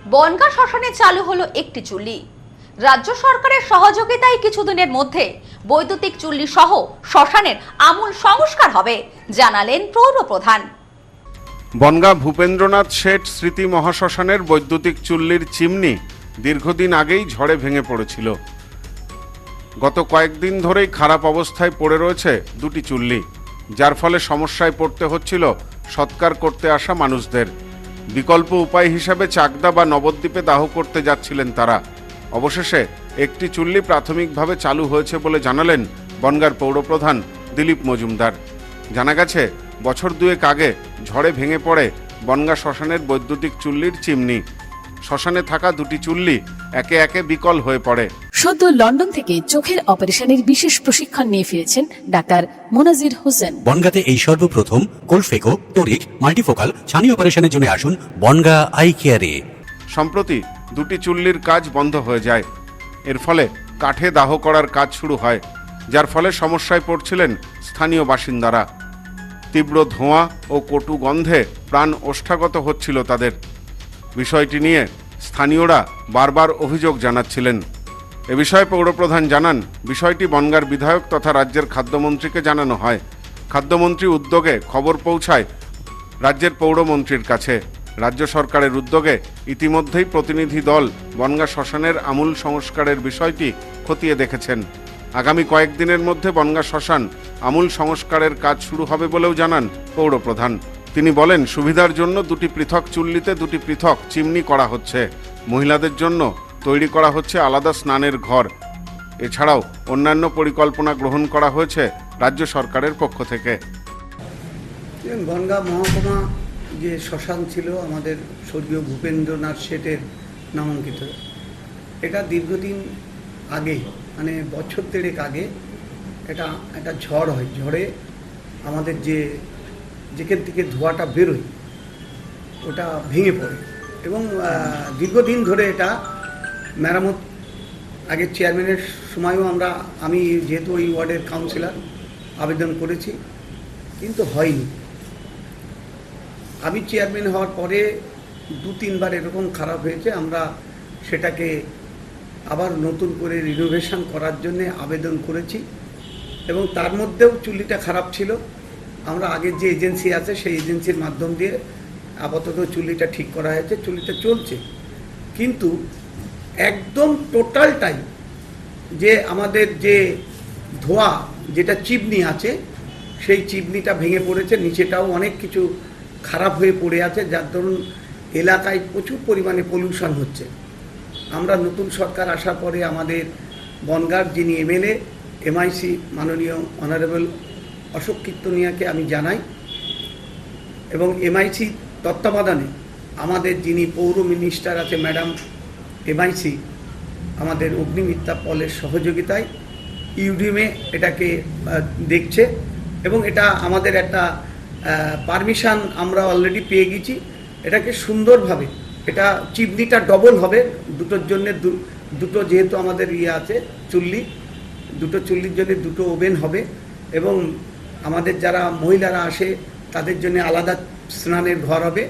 বনগাঁ শ্মশানে চালু হলো একটি চুল্লি। রাজ্য সরকারের সহযোগিতায় কিছুদিনের মধ্যে বৈদ্যুতিক চুল্লি সহ শ্মশানের আমূল সংস্কার হবে, জানালেন পৌর প্রধান। বনগাঁ ভূপেন্দ্রনাথ শেঠ স্মৃতি মহাশ্মশানের বৈদ্যুতিক চুল্লির চিমনি দীর্ঘদিন আগেই ঝড়ে ভেঙে পড়েছিল। গত কয়েকদিন ধরেই খারাপ অবস্থায় পড়ে রয়েছে দুটি চুল্লি, যার ফলে সমস্যায় পড়তে হচ্ছিল সৎকার করতে আসা মানুষদের। বিকল্প উপায় হিসাবে চাকদা বা নবদ্বীপে দাহ করতে যাচ্ছিলেন তারা। অবশেষে একটি চুল্লি প্রাথমিকভাবে চালু হয়েছে বলে জানালেন বনগাঁর পৌরপ্রধান দিলীপ মজুমদার। জানা গেছে, বছর দুয়েক আগে ঝড়ে ভেঙে পড়ে বনগাঁ শ্মশানের বৈদ্যুতিক চুল্লির চিমনি। শ্মশানে থাকা দুটি চুল্লি একে একে বিকল হয়ে পড়ে। সদ্য লন্ডন থেকে চোখের অপারেশনের বিশেষ প্রশিক্ষণ নিয়ে ফিরেছেন ডাক্তার মোনাজির হোসেন। বনগাঁতে এই সর্বপ্রথম কোলফেকো, টোরিক, মাল্টিফোকাল ছানি অপারেশনের জন্য আসুন বনগাঁ আই কেয়ারে। সম্প্রতি দুটি চুল্লির কাজ বন্ধ হয়ে যায়। এর ফলে কাঠে দাহ করার কাজ শুরু হয়, যার ফলে সমস্যায় পড়ছিলেন স্থানীয় বাসিন্দারা। তীব্র ধোঁয়া ও কটু গন্ধে প্রাণ ওষ্ঠাগত হচ্ছিল তাদের। বিষয়টি নিয়ে স্থানীয়রা বারবার অভিযোগ জানাচ্ছিলেন। এ বিষয়ে পৌরপ্রধান জানান, বিষয়টি বনগাঁর বিধায়ক তথা রাজ্যের খাদ্যমন্ত্রীকে জানানো হয়। খাদ্যমন্ত্রী উদ্যোগে খবর পৌঁছায় রাজ্যের পৌরমন্ত্রীর কাছে। রাজ্য সরকারের উদ্যোগে ইতিমধ্যেই প্রতিনিধি দল বনগাঁ শ্মশানের আমূল সংস্কারের বিষয়টি খতিয়ে দেখেছেন। আগামী কয়েকদিনের মধ্যে বনগাঁ শ্মশান আমূল সংস্কারের কাজ শুরু হবে বলেও জানান পৌরপ্রধান। তিনি বলেন, সুবিধার জন্য দুটি পৃথক চুল্লিতে দুটি পৃথক চিমনি করা হচ্ছে। মহিলাদের জন্য তৈরি করা হচ্ছে আলাদা স্নানের ঘর। এছাড়াও অন্যান্য পরিকল্পনা গ্রহণ করা হয়েছে রাজ্য সরকারের পক্ষ থেকে। বনগাঁ মহকুমা যে শ্মশান ছিল আমাদের স্বর্গীয় ভূপেন্দ্রনাথ শেঠের নামাঙ্কিত, এটা দীর্ঘদিন আগে, মানে বছর দেড়েক আগে একটা ঝড় হয়। ঝড়ে আমাদের যেখান থেকে ধোঁয়াটা বেরোয় ওটা ভেঙে পড়ে এবং দীর্ঘদিন ধরে এটা মেরামত, আগের চেয়ারম্যানের সময়ও আমি যেহেতু ওই ওয়ার্ডের কাউন্সিলর আবেদন করেছি, কিন্তু হয়নি। আমি চেয়ারম্যান হওয়ার পরে দু তিনবার এরকম খারাপ হয়েছে। আমরা সেটাকে আবার নতুন করে রিনোভেশন করার জন্যে আবেদন করেছি এবং তার মধ্যেও চুল্লিটা খারাপ ছিল। আমরা আগের যে এজেন্সি আছে সেই এজেন্সির মাধ্যম দিয়ে আপাতত চুল্লিটা ঠিক করা হয়েছে, চুল্লিটা চলছে। কিন্তু একদম টোটালটাই যে আমাদের যে ধোঁয়া যেটা চিমনি আছে সেই চিমনিটা ভেঙে পড়েছে, নিচেটাও অনেক কিছু খারাপ হয়ে পড়ে আছে, যার দরুন এলাকায় প্রচুর পরিমাণে পলিউশন হচ্ছে। আমরা নতুন সরকার আসার পরে আমাদের বনগাঁর যিনি এমএলএ এমআইসি মাননীয় অনারেবল অশোক কীর্তনিয়াকে আমি জানাই এবং এমআইসি তত্ত্বাবধানে আমাদের যিনি পৌর মিনিস্টার আছে ম্যাডাম এমআইসি আমাদের অগ্নিমিত্রা পলের সহযোগিতায় ইউডিএমে এটাকে দেখছে এবং এটা আমাদের একটা পারমিশন আমরা অলরেডি পেয়ে গেছি। এটাকে সুন্দরভাবে, এটা চিমনিটা ডবল হবে, দুটোর জন্য দুটো, যেহেতু আমাদের আছে চুল্লি, দুটো চুল্লির জন্য দুটো ওভেন হবে এবং আমাদের যারা মহিলারা আসে তাদের জন্য আলাদা স্নানের ঘর হবে।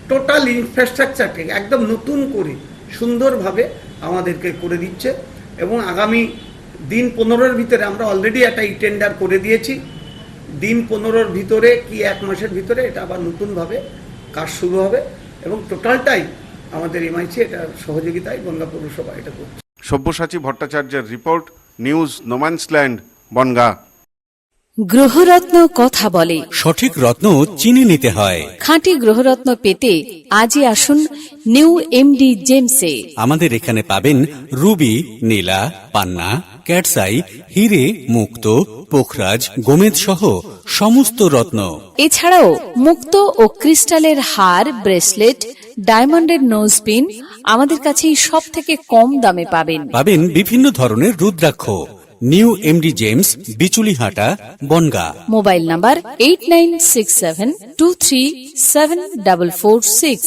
টোটাল ইনফ্রাস্ট্রাকচারকে একদম নতুন করে সুন্দরভাবে আমাদেরকে করে দিচ্ছে এবং আগামী দিন 15-র ভিতরে আমরা অলরেডি একটা টেন্ডার করে দিয়েছি। দিন 15-র ভিতরে কি এক মাসের ভিতরে এটা আবার নতুনভাবে কাজ শুরু হবে এবং টোটালটাই আমাদের এমআইসি এটা সহযোগিতায় বনগাঁ পৌরসভা এটা করছে। সব্যসাচী ভট্টাচার্যের রিপোর্ট, নিউজ নোম্যান্সল্যান্ড, বনগাঁ। গ্রহরত্ন কথা বলে, সঠিক রত্ন চিনে নিতে হয়। খাঁটি গ্রহরত্ন পেতে আজই আসুন নিউ এমডি জেমসে। আমাদের এখানে পাবেন রুবি, নীলা, পান্না, ক্যাটসাই, হিরে, মুক্ত, পোখরাজ, গোমেদ সহ সমস্ত রত্ন। এছাড়াও মুক্ত ও ক্রিস্টালের হার, ব্রেসলেট, ডায়মন্ডের নোজপিন আমাদের কাছেই সব থেকে কম দামে পাবেন বিভিন্ন ধরনের রুদ্রাক্ষ। New MD gems, Bichulihata, Bongaon. Mobile number 8967237446।